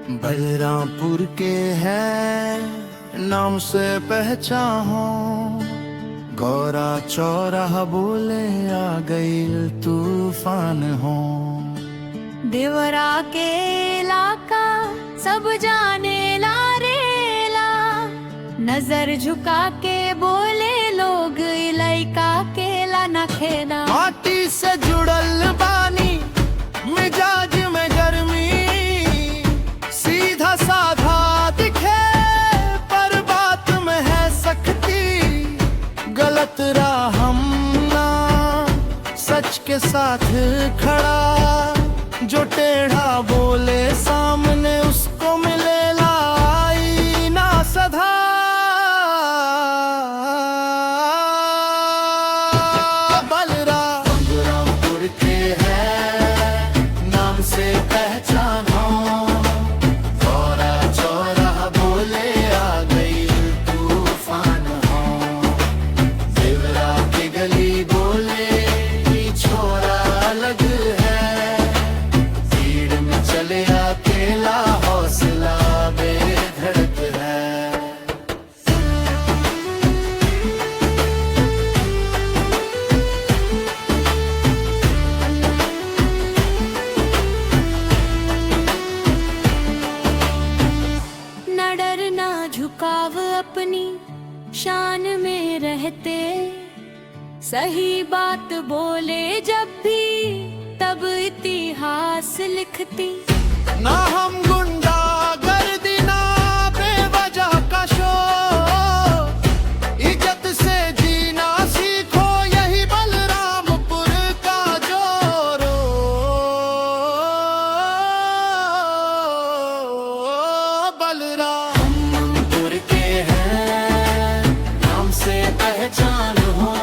बलरामपुर के हैं नाम से पहचान हो, गौरा चौराहा बोले आ गई तूफान हो। देवरा के इलाका सब जाने ला रेला, नजर झुका के बोले लोग इलाका केला न खेदा। माटी से जुड़ल बानी मिजाज में गर्मी, सीधा साधा दिखे पर बात में है सख्ती। गलत राह हम ना सच के साथ खड़ा, जो टेढ़ा बोले सामने उसको मिले लाई ना सधा। बलरामपुर के हैं नाम से पहचान हो, गौरा चौराहा बोले आ गई तूफान हो। देवरा की गली बोले ये छोरा अलग है, भीड़ में चले अकेला हौसला बेधड़क है। न डर ना झुकाव अपनी शान में रहते, सही बात बोले जब भी तब इतिहास लिखती। ना हम गुंडा गर्दी ना बेवजह का शो, इज्जत से जीना सीखो यही बलरामपुर का जोरो। बलरामपुर के हैं नाम से पहचान हो,